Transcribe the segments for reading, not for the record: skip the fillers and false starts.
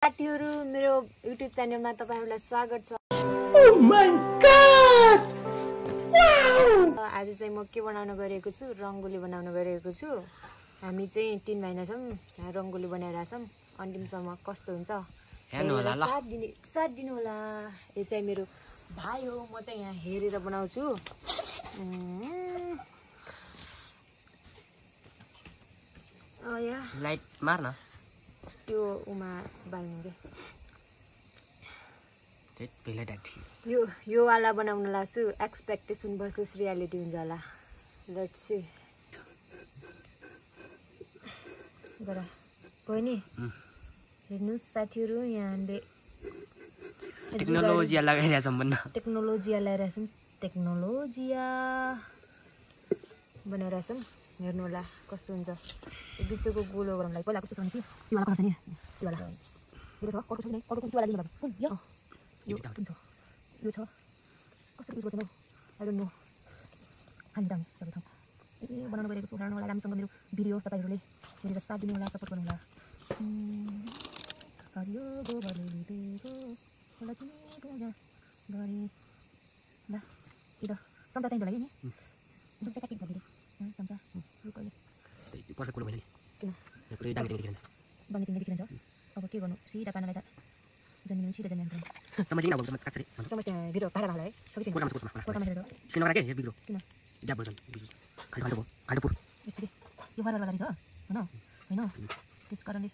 साथीहरु मेरो YouTube च्यानलमा तपाईहरुलाई स्वागत छ। Oh my god! Wow! आज चाहिँ म के बनाउन गएको छु? रंगोली बनाउन गएको छु। हामी चाहिँ 3 महिना छौं रंगोली बनाइरा छौं। अन्तिमसम्म कस्तो हुन्छ हेर्नु होला ल। साथ दिनु होला। यो चाहिँ मेरो भाइ हो। म चाहिँ यहाँ हेरेर बनाउँछु। या लाइट मार्न त्यो उमा बाल्नु के त्यही पहिला डाक्थि यो वाला बनाउन लाग्छु। एक्सपेक्टेसन भर्सेस रियालिटी हुन्छ होला। Let's see. गरा कोही नि हेर्नुस् साथीहरु यहाँले टेक्नोलोजिया लगाइरहेछ भन्न। टेक्नोलोजिया लगाइरहेछौं। टेक्नोलोजिया बनाइरहेछौं। हेर्नु होला कस्तो हुन्छ। यो बिचको गोलो गराउनलाई पहिला कस्तो छ नि यो वाला कस्तो छ नि यो वाला यो छ अर्को छ नि अर्को कुन त्यो वाला दिनु भएको कुन यो कुन छ यो छ कस्तो पिस गर्छ आई डोन्ट नो। हामी दाम सबै ठाउँ बनाउन गएको छु। हेर्नु होला राम्रोसँग मेरो भिडियो तपाईहरुले हेरेर साथ दिनु होला सपोर्ट गर्नु होला। हरियो गोबरले लिपेको होला चिनी पूजा गरे ल इदा चम्चा चाहिँ लाग्यो नि चम्चा काटिन्छ दिदी चम्चा रुकले पर्फेक्ट कुलो भएन नि किन यो पुरै दामी देखिन्छ दामी देखिन्छ। अब के गर्नु सिधा पार्नलाई त जमिन सिधा जमिन पर्छ। समझ लिन अब समझ काट्छ रे समझ त्यहाँ भिडियो भाडा हाल्यो है सबै चाहिँ कोटामा हेरेर सिन नगरा के हे बिग्रो किन ग्याप भन्छ खाल्टो पुर यस्तै यो गरेर लगारी छ हैन त्यस कारणले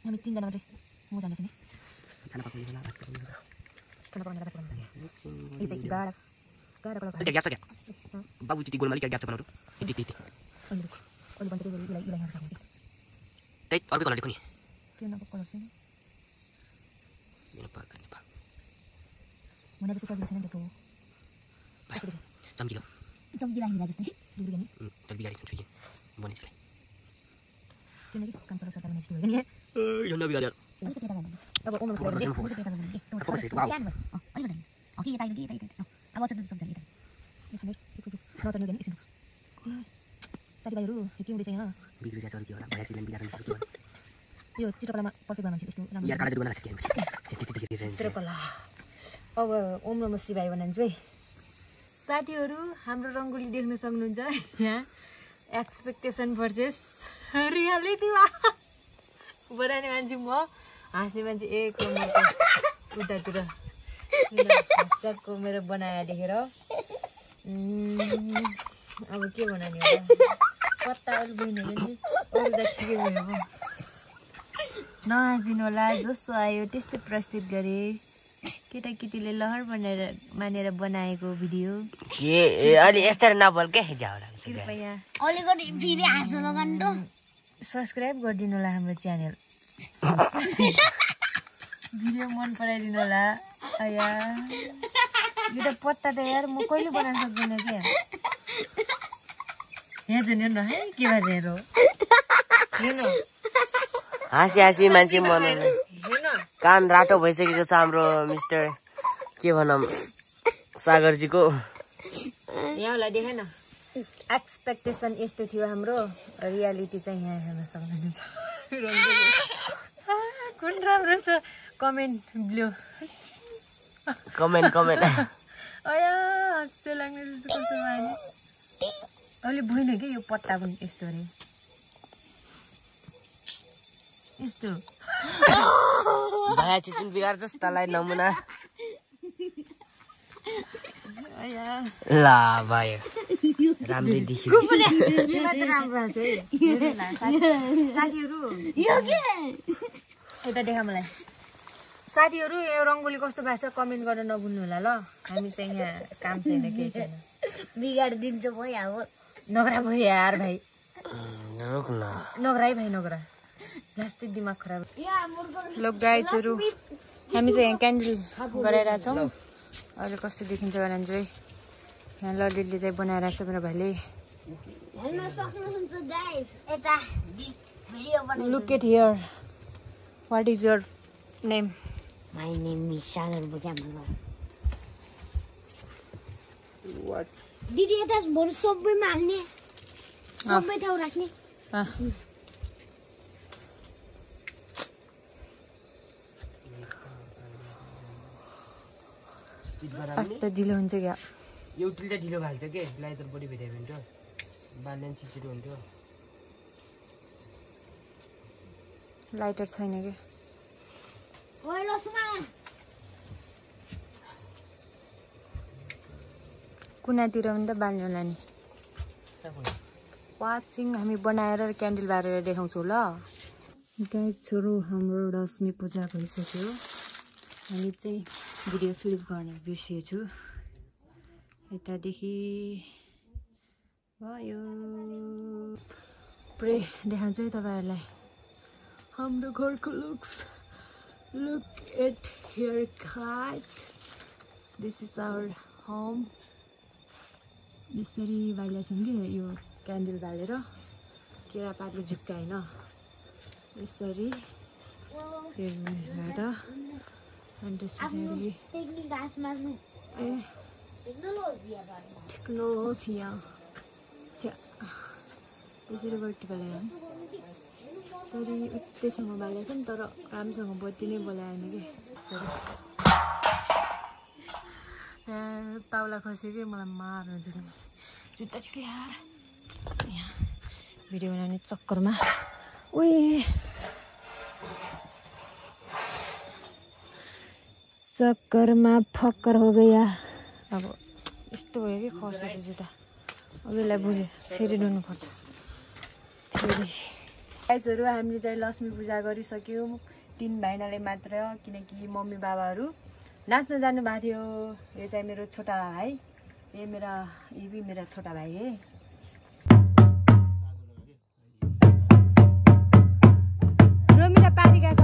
हामी 3 जना मात्रै म जान्छु नि खाना पकाउने होला भात पकाउने होला खाना पकाउने होला यो चाहिँ गाडा त्यो ग्याप छ क्या बाबु चिटी गोलमाली क्या ग्याप छ बनाउनु इति अहिले बन्छ यसलाई यहाँ राख्नु त्यही अर्को कलर देखो नि त्यो नको कलर छैन मेरो पाका नि पा मलाई चाहिँ सजिलो छैन देखो चम्किलो हिरा जस्तै दुर्गा नि तर बिगारी छु कि बनि चले किन कि काम चलाउँछ त नेक्स्ट हो नि यो न बिगारी अब ओम नमस्कार अब चाहिँ सब जाने यसले नचर्नु गनी एकछिन साथीभाइहरु के हुँदैछ यहाँ बिग्री जाछ के होला भयासिलन बिगार्न सक्छु यो चित्रकलामा पर्फेक्ट मान्छे यस्तो राम्रो यार काला जुर्माना छ चित्रकला। अब ओम नमः शिवाय भन्नुहुन्छ है साथीहरु। हाम्रो रंगोली देख्न सक्नुहुन्छ यहाँ एक्सपेक्टेसन भर्सेस रियालिटीमा बनाउने मान्छे म हाँस्ने मान्छे एक नम्बरको उतातिर हस्ताको मेरो बनाएर देखेर अब के बनाउने होला पत्ता अरु बहिनी नि अरु त ठिकै भयो नहाँसिनु होला। जस्तो आयो त्यस्तै प्रस्तुत गरे केटाकेटीले लहर मानेर बनाएको भिडियो के अलि यस्तै नबोल के जाउला कृपया अलिकति फेरि हाँसो लगान्डो सब्स्क्राइब गरिदिनु होला हाम्रो च्यानल। भिडियो मन पराइदिनु होला। आया यो त पत्ता त यार म कहिले बनाउन सक्दिन के यहाँ चाहिँ हेर्नु है के भन्छ हेर्नु हेर्नु हाँसी मान्छे मन हेर्नु कान रातो भइसकेको छ हाम्रो मिस्टर के भनौँ सागरजीको। यहाँलाई देखे न एक्सपेक्टेसन यस्तो थियो हाम्रो रियालिटी चाहिँ यहाँ हेर्न सक्नुहुन्छ। कुन राम्रो छ कमेन्ट ब्लु कमेन्ट अया हस्यो लाग्ने जस्तो कस्तो भयो अहिले भएन कि यो पत्ता पनि यस्तो रे यस्तो भया चिचिन बिगार्छ तलाई नमुना अया ला भयो राम्रै देखियो यो मात्र राम्रो छ है हेर्नुला साथीहरु यो के यता देखा मलाई साथीहरु यो रंगोली कस्तो भएको छ कमेन्ट गर्न नभुल्नु होला ल। हामी चाहिँ यहाँ काम छैन केही छैन बिगाडिदिन्छ भयो अब नगरा भयो यार भाइ रुक्न नगरा है भाइ नगरा प्लास्टिक दिमाग खराब। लोक गाइजहरु हामी चाहिँ यहाँ क्यान्डल गराइरा छौं। अहिले कस्तो देखिन्छ भने चाहिँ यहाँ ललितले चाहिँ बनाइरा छ मेरो भाइले। हेर्न सक्नुहुन्छ गाइस एटा भिडियो बनाइ look at here what is your name my name is Sagar बुझाम्रो व्हाट दिदी एटा भर सबैमा हाल्ने सबै ठाउँ राख्ने कस्तो ढिलो हुन्छ क्या एउटीले ढिलो भाल्छ के लाइटर बढी भेटायो भने त बाल्ने छिटो हुन्थ्यो लाइटर छैन के ओइ लसुमा कुनातिर पनि त बाल्ने होला नि वाचिङ हामी बनाएर क्यान्डल बालेर देखाउँछौँ ल गाई छोरो हाम्रो दशमी पूजा भइसक्यो हामी चाहिँ भिडियो क्लिप गर्ने बिर्सिएछु यतादेखि भयो पुरै देखाउँछु है तपाईँहरूलाई हाम्रो घरको looks look at here guys this is our home यसरी बालेछौँ कि यो क्यान्डल बालेर केरापातले झुक्काएन यसरी हेर्नुबाट अनि त्यसपछि टेक्निक घाँस मार्नु ए टेक्नोलोजी यसरी बत्ती बालेर यसरी उत्तैसँग बालेछ नि तर राम्रोसँग बत्ती नै बोलाएन कि यसरी ताउला खस्यो कि मलाई मार्नु जुत्ता ठिकै यार यहाँ भिडियो बनाउने चक्करमा उही चक्करमा फक्कर हो गया अब यस्तो भयो कि खसेको जुत्ता अरूलाई बुझ्यो फेरि ढुन्नुपर्छ फेरि गाइजहरू हामीले चाहिँ लक्ष्मी पूजा गरिसक्यौँ 3 भाइनाले मात्र किनकि मम्मी बाबाहरू नाच्न जानुभएको थियो यो चाहिँ मेरो छोटा भाइ ये भी मेरा छोटा भाइ है रोमिला पानी गएछ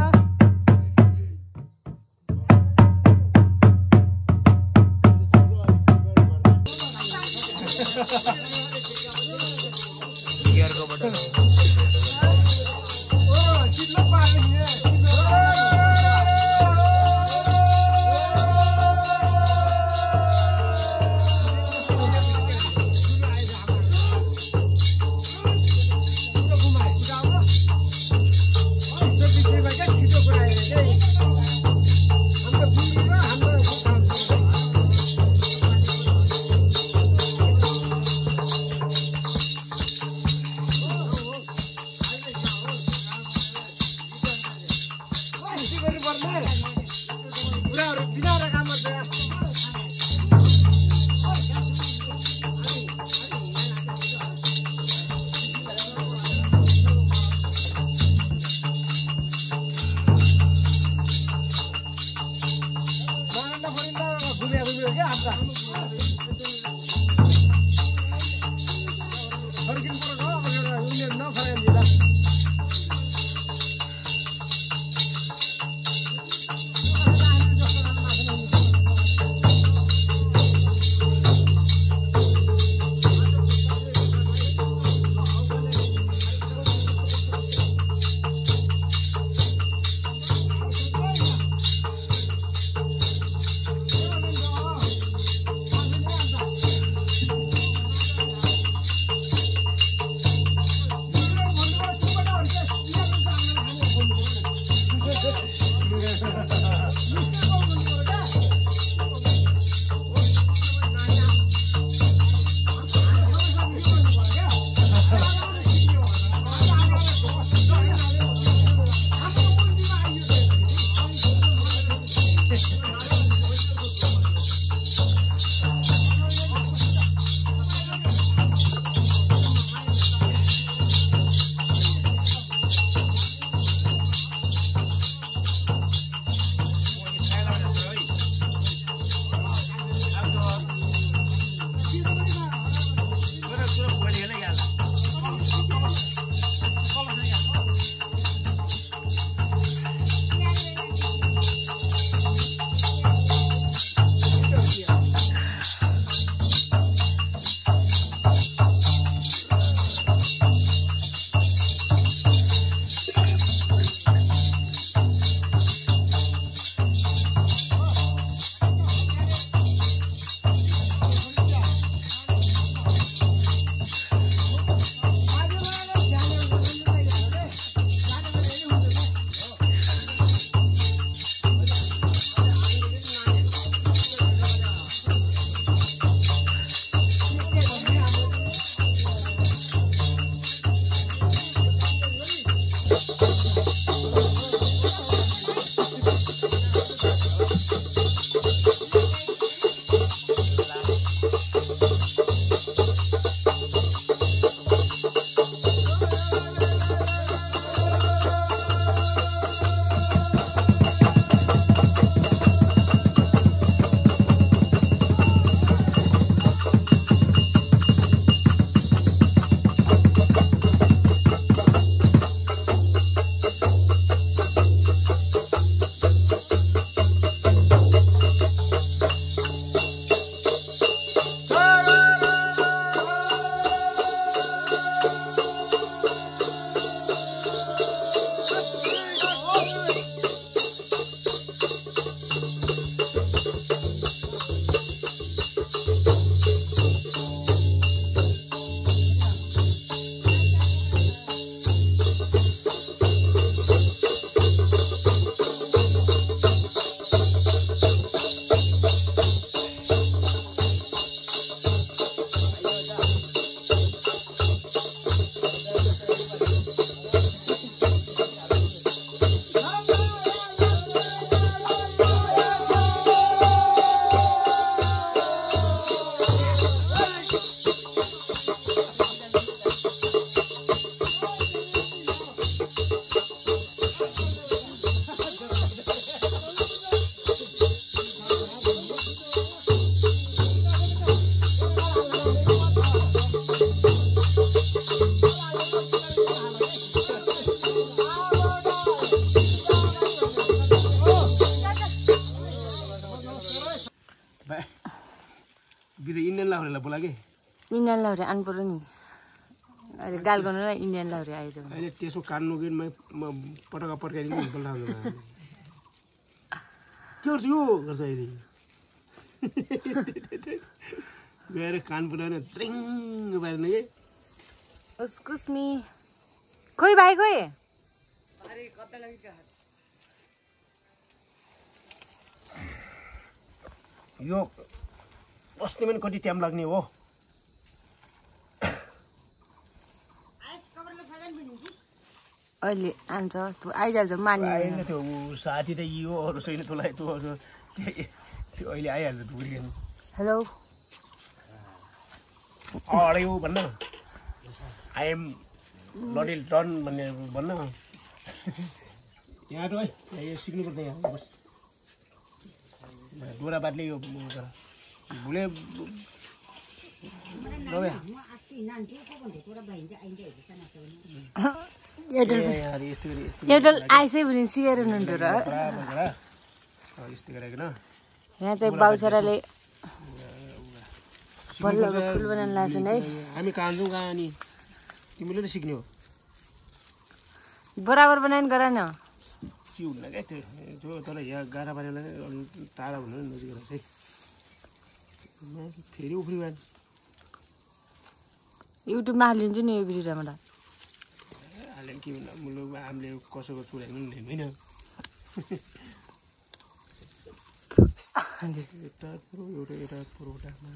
इन्डियन लाउरेलाई बोला कि इन्डियन लाउरे आउनु पर्यो नि अहिले गाल गर्नुलाई इन्डियन लाउरे आइज अहिले त्यसो काट्नु कि म पटक्का पड्काइदिनु बोल्दा के गर्छु यो गर्छ अहिले गएर कान पुऱ्याउने त्रिङ पार्ने कि उसकुस्मी खोइ भाइ खोइ यो बस्ने पनि कति टाइम लाग्ने हो अहिले आन्छ तँ आइजाल्छ मान्ने आएन त्यो साथी त यो अरू छैन तँलाई त्यो अहिले आइहाल्छ ढुक्रिनु हेलो अड्यो भन्न I am not ill done भन्ने भन्न यहाँ त है यो सिक्नुपर्छ यहाँ बस डोरा बाटले यो भुले एयरटेल आइसै भने सिएर हुनुहुन्थ्यो र यस्तो गरेको न यहाँ चाहिँ बाउछराले बल्लको फुल बनाउन लाग्छन् है हामी कहाँ जाउँ कहाँ अनि तिमीले त सिक्ने हो बराबर बनाइन गर न के हुन्न क्या त्यो तर यहाँ गाह्रो पारेलाई टाढा हुनु नजिक चाहिँ फेरि उफ्री भएन युट्युबमा हालिदिन्छु नि यो भिडियो राम्रोलाई हाल्यो के भन्दा मुलुक हामीले कसैको चुडाइनु पनि होइन यता एउटा पुरोटामा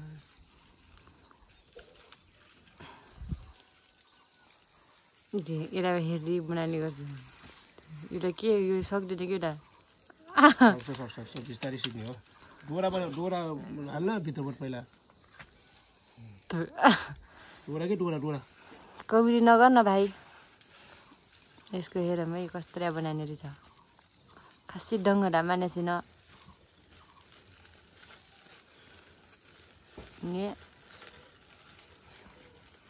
एउटा हेर्दै बनाउने गर्छु एउटा के यो सक्दैन कि एउटा सक्छ बिस्तारै सिक्ने हो डोरा हाल्न भित्रबाट पहिला डोरा कि डोरा कमेडी नगर न भाइ यसको हेरौँ है कस्तो बनाउने रहेछ खासै डङ्गडा माने छैन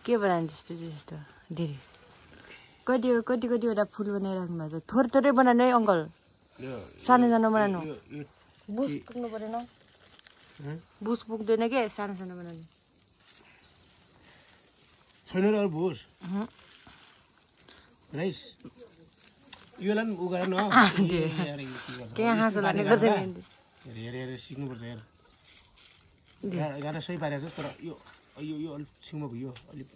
के बनाउने त्यस्तो धेरै कतिवटा फुल बनाइराख्नु भएको छ थोरै बनाउनु है अङ्कल सानो बनाउनु बुस पुग्नु परेन बुस पुग्दैन के सानो बनाउनु छैन र अरू भुस राइस योलाई पनि उ गर न के हाँसो लाग्ने गर्दैन हेरेर सिक्नुपर्छ हेर गाह्रो सही पारेको छ तर यो अलिक छेउमा भयो अलिक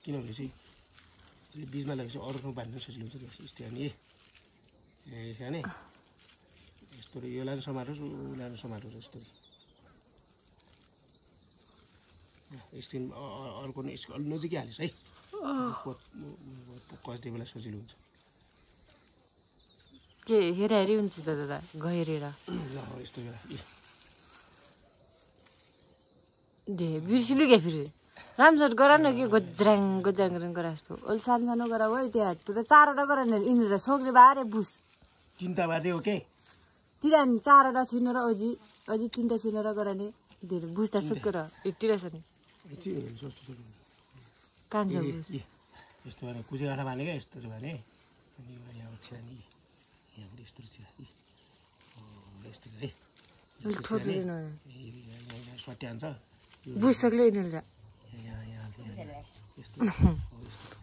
किनभने चाहिँ अलिक बिचमा लगेपछि अरू ठाउँ बाँध्नु सजिलो हुन्छ यस्तो हाने खाने यस्तो योलाई पनि समारोस् उसलाई पनि समारोस् यस्तो यस्तो अर्को अलिक नजिकै हालिस् है कस्ने बेला सजिलो हुन्छ के हेरी हुन्छ त दादा गहेरेर यस्तो बेला बिर्सिलु क्या फेरि राम्रोसँग गर न के गोज्राङ गर जस्तो अलि सानो गर है त्यहाँ त 4वटा गर न यिनीहरू सक्ने बारे बुस 3टा बाँध्यो हो के तिरा नि 4वटा छिन र अझै 3टा छिन र गर नि धेरै बुझ्दा सुक्क र यति रहेछ नि कान्छ बुझ यस्तो भने कुचे गाँठा बाँध्ने क्या यस्तो भने अनि यहाँ छिरानी यहाँबाट यस्तो छिरानी यस्तो है सट्टी हान्छ बुझ्सक्यो यिनीहरू यस्तो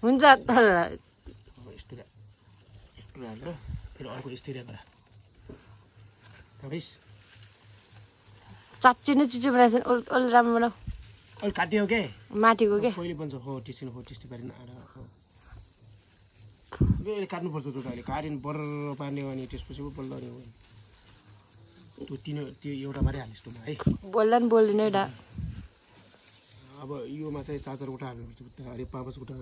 हुन्छ त यस्तो हालेर फेरि अर्को यस्तो गरा चच्ची नै चुच्ची बनाएछ अलि राम्रो बनाऊ अलि काट्यो के माथिको के पहिले बन्छ हो टेस्टी पारिन अहिले काट्नुपर्छ त्यो अहिले काटिन बर्र पार्ने हो अनि त्यसपछि पो बल्ल नि त्यो एउटा मात्रै हालिस् तँ है बोल्दा नि बोल्दैन एउटा अब योमा चाहिँ 4-4वटा हाल्नुपर्छ अरे 5-5वटा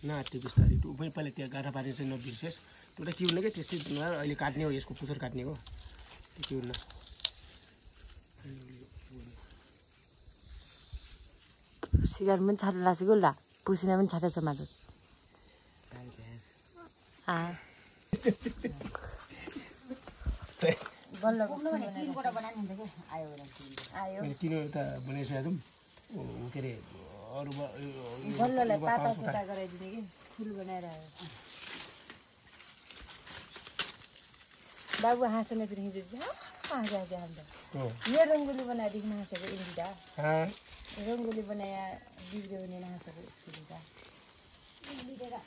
नाट्यो बिस्तारै तँ पनि पहिला त्यहाँ गाँठा पारेर चाहिँ नबिर्सेस् त्यो त के हुन्न क्या त्यस्तै अहिले काट्ने हो यसको पुछर काट्ने हो त्यो के हुन्न सिगार पनि छाटो लासेको ला पुसिना पनि छाटेछ माथि तिनो एउटा बनाइसकेको के अरे अरू बल्ललाई पाता सुता गराइदिने कि फुल बनाएर बाबु हाँसेर हिँड्दै हाँस्या अन्त यो रङ्गोली बनाएदेखि हाँसेको इन्दिदा रङ्गोली बनाया बिग्रियो भने हाँसेको इन्दिदा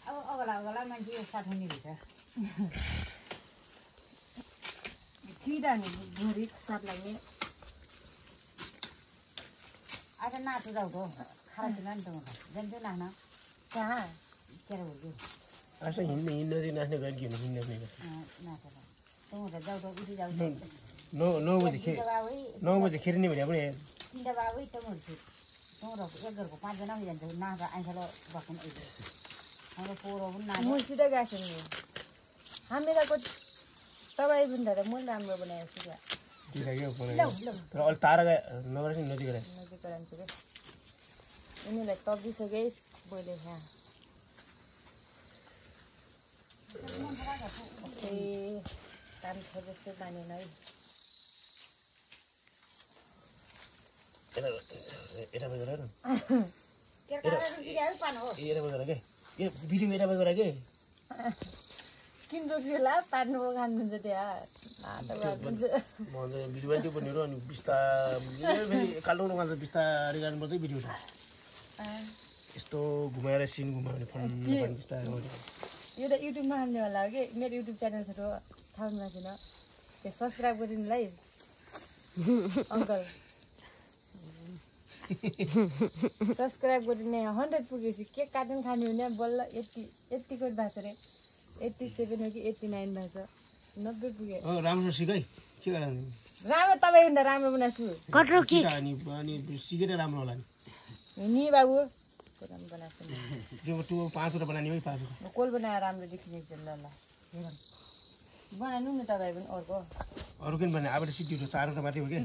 अब अगला मान्छे साथ हुने रहेछ छिटा नि भुँडी साथ लाग्ने आज नाटो जाउँदो खाना नि त जान्छु नाच्न कहाँ के अरे हुर्क्यो आज हिँड्न नाच्ने गएर के हिँड्ने नाचेर तँ जाउँदो उठी जाउँछ 9 बजे खेर्ने भने पनि 3टा बाबु तँहरू एक घरको 5 जना जान्छ नाच्दा आइसाल बस्नु हाम्रो पोरो पनि नाच्छ मुर्सिद गएको नि हामीलाई तपाईँ पनि त मैले राम्रो बनाएको छु तर अहिले तारा नगरेर नजिक गएर नजिक गराउँछु क्या उनीहरूलाई तबिसके बोले यहाँ काम जस्तो बानेन है यता बजेर हेर के भिडियो यता बजेर के किन रोक्छु ला पार्नु खानुहुन्छ त्यहाँ भिडियो बाइदियो पनि अनि बिस्तारै फेरि कालो खान्छ बिस्तारै गर्नुपर्छ भिडियो छ यस्तो घुमाएर सिन घुमायो भने फोन बिस्तारै यो त युट्युबमा हाल्ने होला हो कि मेरो युट्युब च्यानल छ थाहा हुनु छैन त्यो सब्सक्राइब गरिदिनुलाई अङ्कल सब्सक्राइब गरिदिने 100 पुगेपछि केक काटेर खाने भने बल्ल यतिको भएको छ अरे 87 हो कि 89 भएको छ 90 पुग्यो राम्रो सिकाइ के गर्नु राम्रो तपाईँभन्दा राम्रो बनाएको छु कत्रो के अनि सिकेर राम्रो होला नि बाबु राम्रो बनाएको छु त्यो 5 वटा बनानी है 5 वटा कोल बनाएर राम्रो देखिने एकजना ल हेरौँ बनाउनु न तपाईँ पनि अरू पनि भने अब सिटी 4 वटा मात्रै हो के ल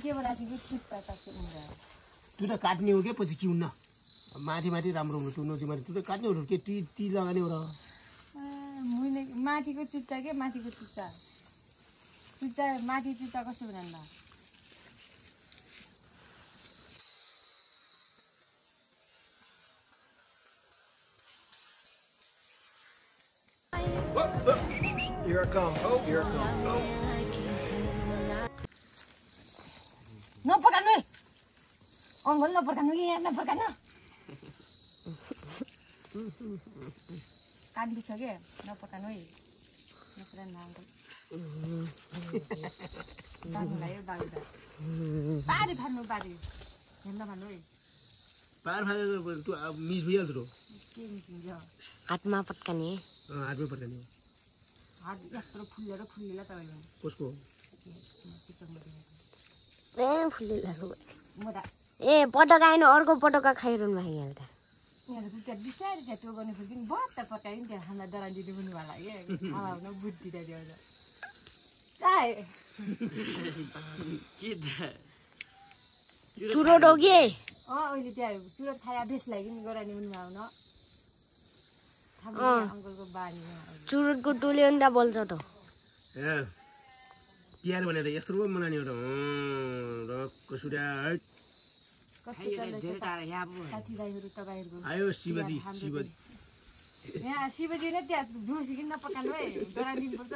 के बनाएको थियो कि त्यो त काट्ने हो के पछि किउन्न माथि राम्रो हुनु त्यो नजिक माथि त्यो त काट्ने हो के टी लगाने हो र मुने माथिको चुच्चा के माथिको चुच्चा माथि चुच्चा कस्तो बनाउँदा Here I come. Here I come. नपकानु अङ्गल नपकानु यहाँ नपकानु काट्नु छ के नपकानु है नपकानु अङ्कल लाग्यो बाबु त बारी फाल्नु बारी हेर्न भन्नु है पार फालेर त्यो मिस भइहाल्छ र के निस्किन्छ हातमा पट्काने हातमै पड्काने हात यत्रो फुल्लेर फुल्लेला तपाईँले कसको फुल्लेलाको म त ए पटका आएन अर्को पटका खाइरहनु भएको यहाँ त यहाँ त त्यहाँ बिस्तारै त्यहाँ त्यो गर्ने खोज्यो नि बत्त पकायो नि त्यहाँ हामीलाई दरान दिदी पनि होला के हावा हुन बुद्धि त त्यो चुरोट हो कि अहिले त्यहाँ चुरोट खाया बेसलाई पनि गरानी पनि आउन अङ्कलको बानी चुरोटको टोले अन्डा बोल्छ त ए तिहार भनेर यस्तो रूपमा मनाउने हो र कसुरा साथीभाइहरू तपाईँहरूको आयो शिवजी यहाँ शिवजी नै त्यहाँ जोसी किन नपकानु है डरा दिनुपर्छ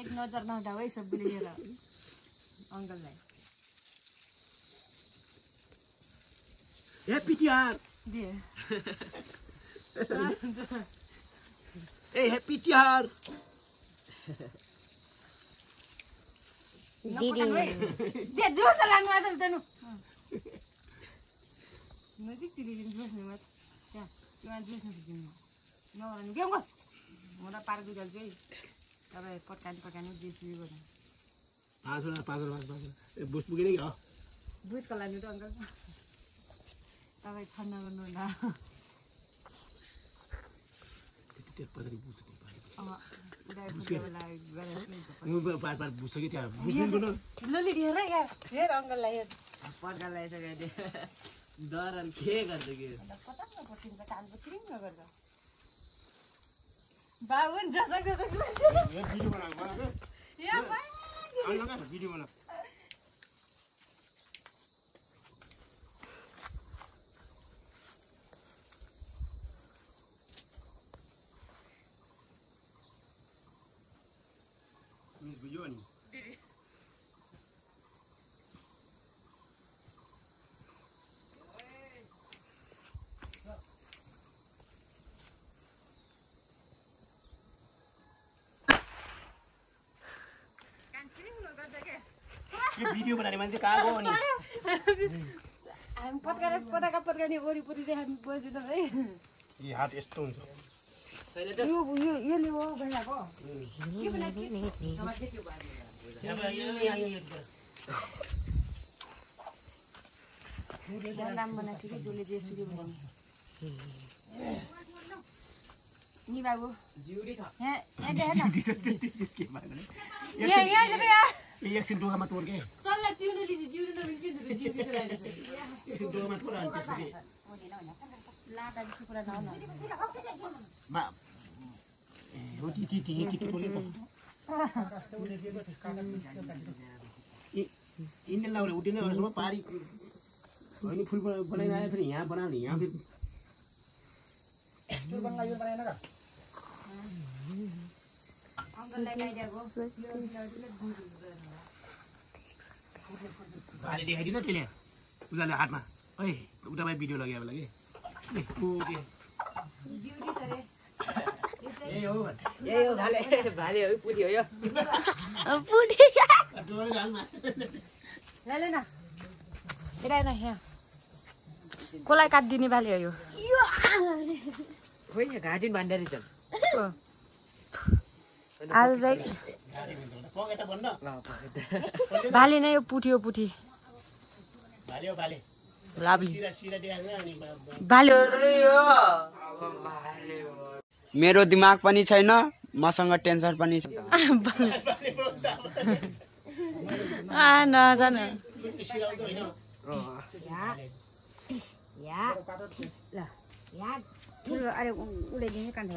एक नजर नहुँदा है सबैले लिएर अङ्कललाई ह्याप्पी तिहार दिए ए ह्याप्पी तिहार दिदी त्यहाँ जोर त लाग्नु आएको छ जानु नजिक तिरिदिनु जोस्नु म त्यहाँ त्यो जोस्नु दिनु नगर्नु के गो म त पार्क जान्छु है तपाईँ पकानी जेसी गर्नु 5 ए बुझ पुगेन कि बुझ्को लानु त अङ्कल तपाईँ ठन्डा गर्नु होला पार बुझ्छ कि त्यहाँ बुझ्नु हेर अङ्कललाई हेर पड्का लगाइसक्यो डरन के गर्छ कि पटक्क पट्टिन्छ कानको चिरिङ्ग गर्छ बाबु जसक भिडियो बना यो भिडियो बनाउने मान्छे कहाँ गयो नि हामी पटकाने वरिपरि चाहिँ हामी बस्दैनौँ है यो हात यस्तो हुन्छ यो हो भइरहेको नाम बनाएको कि जसले जे सुरु बनाउने नि बाबु यहाँ देख न यहाँ एकछिन डोकामा तोड के चल्ला जिउनु लिन्छ जिउनु नमिल्छ जिउनु लगाइरहेको एकछिन डोकामा तोड अनि त्यसपछि लाटा जस्तो कुरा नहुन हो टी बोलेको इन्डियन लाउने उठ्दैन अरूसँग पारी होइन फुल बनाइरहेको फेरि यहाँ बनाउने यहाँ फेरि अङ्कललाई लगाइदिएको भाले देखाइदिनु त्यसले उनीहरूले हातमा है उतामा भिडियो लगायो होला कि यही हो भाले हो पुरी हो यो ले न यता न यहाँ कसलाई काटिदिने बाली हो यो खोइ घाँटी भन्दै रहेछ आज चाहिँ भाले नै यो पुठी हो पुठी मेरो दिमाग पनि छैन मसँग टेन्सन पनि छ नजान अरे उसले दिने कान्छ